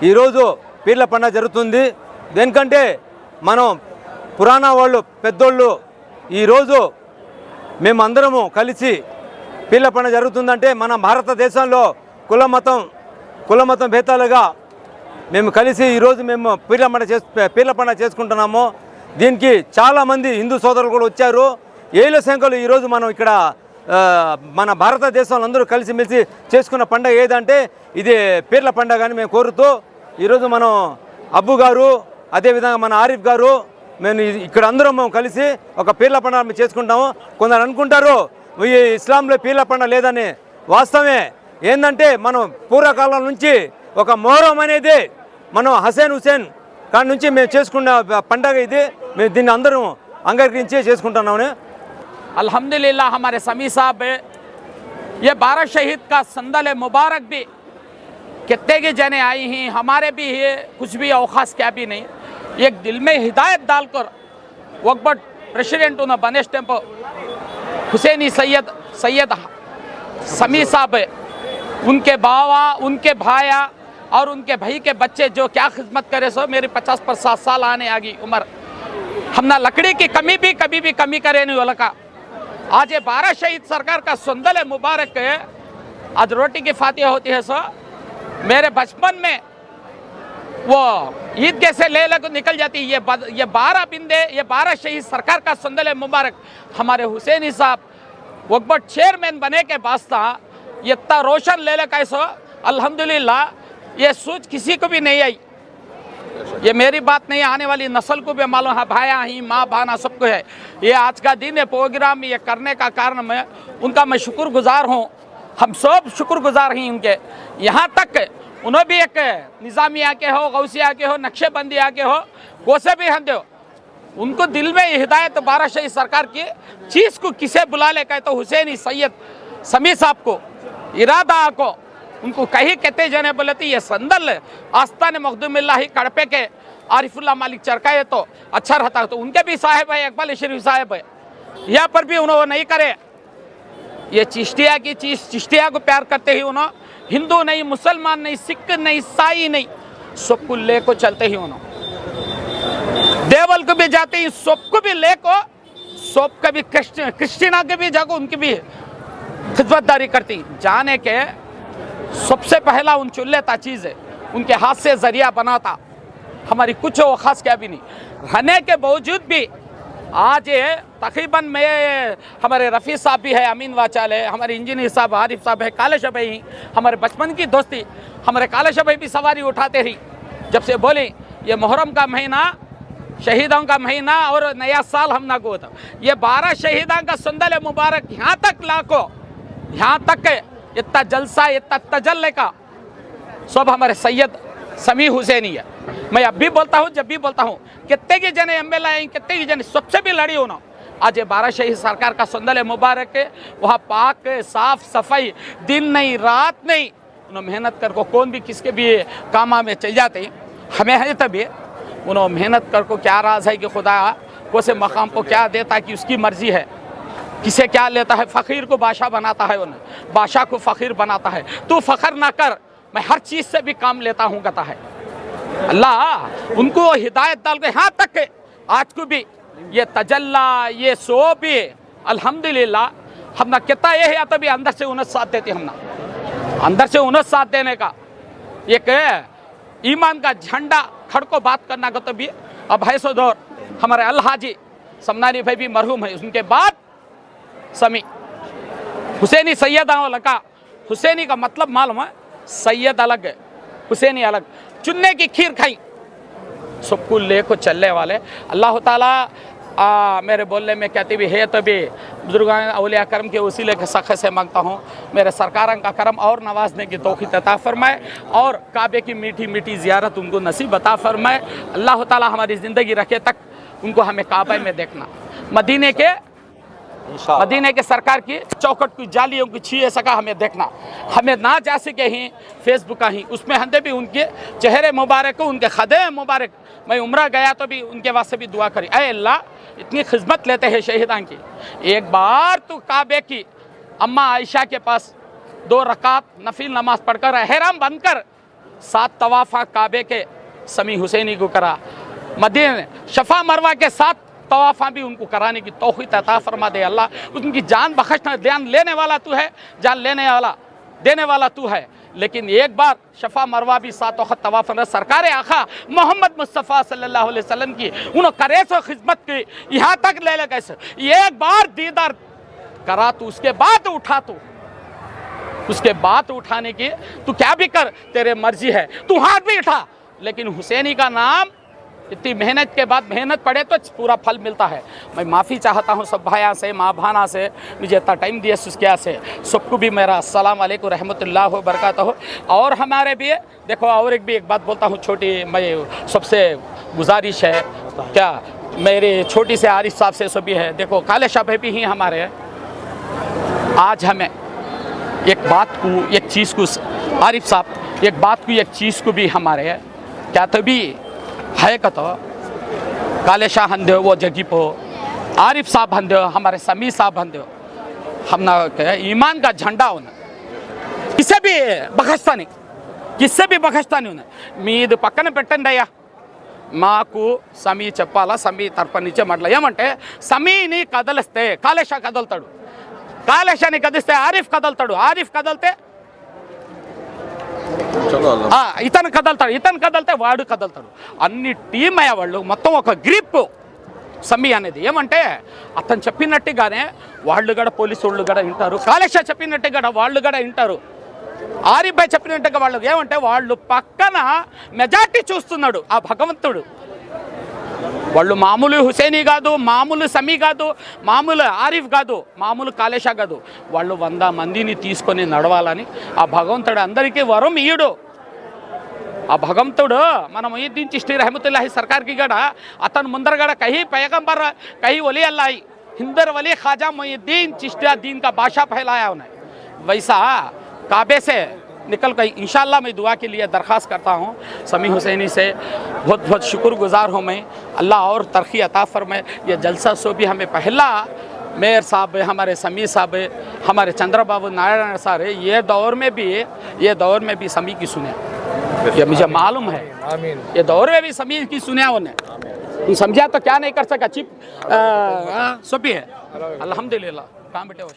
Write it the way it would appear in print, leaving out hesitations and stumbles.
ఈరోజు పీర్ల పండుగ జరుగుతుంది. దేనికంటే మనం పురాణ వాళ్ళు పెద్దోళ్ళు ఈరోజు మేమందరము కలిసి పీర్ల పండుగ జరుగుతుందంటే మన భారతదేశంలో కుల మతం భేదాలుగా మేము కలిసి ఈరోజు మేము పీర్ల పండుగ చేసుకుంటున్నాము. దీనికి చాలామంది హిందూ సోదరులు కూడా వచ్చారు. ఏళ్ళ సంఖ్యలో ఈరోజు మనం ఇక్కడ మన భారతదేశంలో అందరూ కలిసిమెలిసి చేసుకున్న పండుగ ఏదంటే ఇది పీర్ల పండుగ అని మేము కోరుతూ ఈరోజు మనం అబ్బు గారు అదేవిధంగా మన ఆరిఫ్ గారు మేము ఇక్కడ అందరం మేము కలిసి ఒక పీర్ల పండుగ మేము చేసుకుంటాము. కొందరు అనుకుంటారు ఈ ఇస్లాంలో పీర్ల పండుగ లేదని. వాస్తవమే. ఏంటంటే మనం పూర్వకాలం నుంచి ఒక మొహరం అనేది మనం హుసేన్ కాడి నుంచి మేము చేసుకున్న పండుగ ఇది. మేము దీన్ని అందరం అంగీకరించి చేసుకుంటున్నాము. अल्हम्दुलिल्लाह हमारे समी साहब ये 12 शहीद का संदल मुबारक भी कितने के जने आई हैं, हमारे भी ये कुछ भी अवकाश क्या भी नहीं, एक दिल में हिदायत डालकर वक्बट प्रेसिडेंट उन्हें बने स्टेम्प हुसैनी सैयद समी साहब उनके बावा उनके भाया और उनके भाई के बच्चे जो क्या खिदमत करे सो मेरी 50 साल आने आ गई उम्र, हमने लकड़ी की कमी भी कभी भी कमी करे नहीं वाला का। आज ये 12 शहीद सरकार का संदल मुबारक है। आज रोटी की फातिहा होती है सो मेरे बचपन में वो ईद कैसे ले लेकर निकल जाती है। ये 12 बिंदे ये 12 शहीद सरकार का संदल मुबारक हमारे हुसैनी साहब वक्बट चेयरमैन बने के वास्ता ये इतना रोशन ले ले कैसो अल्हम्दुलिल्लाह ये सोच किसी को भी नहीं आई। ये मेरी बात नहीं, आने वाली नस्ल को भी मालूम है, भाया ही माँ भाना सबको है। ये आज का दिन है प्रोग्राम ये करने का कारण मैं शुक्रगुजार हूँ। हम सब शुक्रगुजार हैं उनके। यहाँ तक उन्हें भी एक निज़ामिया के हो गौसिया के हो नक्शेबंदिया के हो गोसे भी हम दो उनको दिल में हिदायत 12 शहीद सरकार की चीज़ को किसे बुला ले कहे तो हुसैनी सैयद समी साहब को इरादा को उनको कहीं कहते जाने बोले थे ये संदल आस्तान मखदूमिल्लाही कड़पे के आरिफुल्लाह मालिक चरकाए तो अच्छा रहता। तो उनके भी साहेब है इकबाल शरीफ साहेब है, यहाँ पर भी उन्होंने नहीं करे। ये चिश्तिया की चीज़ चिश्तिया को प्यार करते ही उन्होंने हिंदू नहीं मुसलमान नहीं सिख नहीं ईसाई नहीं सबको ले को चलते ही उन्होंने देवल को भी जाते ही सबको भी ले को सब का भी क्रिश्चियना के भी जाको उनकी भी खिदमतदारी करती। जाने के सबसे पहला उन चुल्ले था चीज़ है उनके हाथ से जरिया बना था। हमारी कुछ वो खास क्या भी नहीं रहने के बावजूद भी आज ये तकरीबन में हमारे रफ़ी साहब भी है, अमीन वाचाल है, हमारे इंजीनियर साहब आरिफ साहब है, कालेश भाई हमारे बचपन की दोस्ती हमारे कालेश भाई भी सवारी उठाते रही। जब से बोले ये मुहर्रम का महीना शहीदों का महीना और नया साल हम ना को था ये 12 शहीदों का संदल मुबारक यहाँ तक लाखो यहाँ तक इतना जलसा इतना तजल्ले का सब हमारे सैयद समी हुसैनी है। मैं अब भी बोलता हूँ जब भी बोलता हूँ कितने की जने एमएलए आए कितने की जने सबसे भी लड़ी हो ना। आज ये 12 शहीद सरकार का संदल मुबारक है वहाँ पाक साफ सफाई दिन नहीं रात नहीं उन्होंने मेहनत कर को कौन भी किसके भी कामा में चल जाते हमें है तभी उन्होंने मेहनत कर को क्या राज है कि खुदा को से मकाम को क्या देता कि उसकी मर्जी है किसे क्या लेता है। फ़कीर को बादशाह बनाता है उन्हें बादशाह को फ़कीर बनाता है। तू फ़ख्र ना कर मैं हर चीज़ से भी काम लेता हूँ कहता है अल्लाह। उनको हिदायत डाल के यहाँ तक आज को भी ये तजल्ला ये सो भी अल्हम्दुलिल्लाह हमने कितना ये है तो भी अंदर से उन्हें साथ देते हमने अंदर से उन्हें साथ देने का एक ईमान का झंडा खड़ को बात करना का तो भी अब है सो दौर हमारे अलहाजी समनानी भाई भी मरहूम है। उनके बाद समी हुसैनी सैयद लगा हुसैनी का मतलब मालूम है सैयद अलग है हुसैनी अलग चुनने की खीर खाई सबको ले को चलने वाले अल्लाह ताला मेरे बोलने में कहती भी है तो भी बुजुर्गान औलिया करम के वसीले के सखे से मांगता हूँ मेरे सरकार का करम और नवाजने की तौफीक अता फरमाए और काबे की मीठी मीठी ज़ियारत उनको नसीब अता फरमाए। अल्लाह ताला हमारी ज़िंदगी रखे तक उनको हमें काबे में देखना मदीने के सरकार की चौखट की जालियों की छीए सका हमें देखना हमें ना जा सके ही फेसबुक का ही उसमें हंदे भी उनके चेहरे मुबारक को उनके खदे मुबारक मैं उम्रा गया तो भी उनके वास्ते भी दुआ करी ऐ अल्लाह इतनी खिदमत लेते हैं शहीदां की एक बार तो काबे की अम्मा आयशा के पास 2 रकात नफिल नमाज पढ़कर एहराम बनकर 7 तवाफ़ा काबे के समी हुसैनी को करा, मदीने शफा मरवा के 7 तवाफ़ा भी उनको कराने की तौफीक अता फरमा दे अल्लाह। उनकी जान बख्शना, जान लेने वाला तू है, जान लेने वाला देने वाला तू है। लेकिन एक बार शफा मरवा भी 7 वक्त तवाफ़ सरकार आखा मोहम्मद मुस्तफ़ा सल्लल्लाहु अलैहि वसल्लम की उन्होंने करे सो खिदमत की, यहाँ तक ले ले कैसे एक बार दीदार करा तू, उसके बाद उठा तू, उसके बाद उठाने की तू क्या भी कर, तेरे मर्जी है, तू हाथ भी उठा। लेकिन हुसैनी का नाम इतनी मेहनत के बाद मेहनत पड़े तो पूरा फल मिलता है। मैं माफ़ी चाहता हूँ सब भाइयों से, माँ भाना से, मुझे इतना टाइम दिया उसके से सबको भी मेरा अस्सलाम वालेकुम रहमतुल्लाह व बरकातहू। और हमारे भी देखो, और एक बात बोलता हूँ छोटी, मैं सबसे गुजारिश है क्या मेरे छोटी से आरिफ साहब से सभी है, देखो काले शाह भी ही हमारे आज हमें एक बात को, एक चीज़ को, आरिफ साहब एक बात को, एक चीज़ को भी हमारे क्या तभी है का तो काले शाह हंदे वो जगह पो आरिफ साहब हंदे हमारे समी साहब हंदे हम ना ईमान का झंडा होना, किसे भी बखस्ता नहीं, किससे भी बखस्ता नहीं होना। मीद पక్కన పెట్టండి అయ్యా, మాకు సమీ చెప్పాలా, సమీ తరపు నుంచే మాట్లా ఏమంటే సమీని కదలిస్తే కాలేషా కదులుతాడు, కాలేషాని కదిలిస్తే ఆరిఫ్ కదులుతాడు, ఆరిఫ్ కదిలితే ఇతను కదలుతాడు, ఇతను కదిలితే వాడు కదులుతాడు. అన్ని టీం అయ్యే వాళ్ళు మొత్తం ఒక గ్రిప్ సమీ అనేది ఏమంటే అతను చెప్పినట్టుగానే వాళ్ళు కూడా పోలీసు వాళ్ళు కూడా వింటారు, కాలేషా చెప్పినట్టుగా వాళ్ళు కూడా వింటారు, ఆరిఫ్ భాయ్ చెప్పినట్టుగా వాళ్ళు ఏమంటే వాళ్ళు పక్కన మెజార్టీ చూస్తున్నాడు ఆ భగవంతుడు. వాళ్ళు మామూలు హుసేనీ కాదు, మామూలు సమీ కాదు, మామూలు ఆరిఫ్ కాదు, మామూలు కాలేషా కాదు, వాళ్ళు 100 మందిని తీసుకొని నడవాలని ఆ భగవంతుడు అందరికీ వరం ఇయ్యడు. ఆ భగవంతుడు మన మొయిద్దీన్ చిష్టి रहमतुल्लाह सरकार की गड़ा अतन मुंदर गड़ा कहीं पैगंबर कहीं वली अल्लाह हिंदर वली ख्वाजा मोइनुद्दीन चिश्तिया दीन का बादशाह फैलाया उन्हें, वैसा काबे से निकल कर इंशाअल्लाह मैं दुआ के लिए दरख्वास्त करता हूँ समी हुसैनी से। बहुत बहुत शुक्रगुजार हूँ मैं, अल्लाह और तरक्की अता फरमाए। ये जलसा सो भी हमें पहला मेयर साहब, हमारे समी साहब, हमारे चंद्रबाबू नारायण सर, ये दौर में भी समी की सुने, ये मुझे मालूम है, ये दौर में भी समी की सुने उन्हें, तुम समझा तो क्या नहीं कर सका चिप सभी है अल्हम्दुलिल्लाह। कहाँ बैठे हो?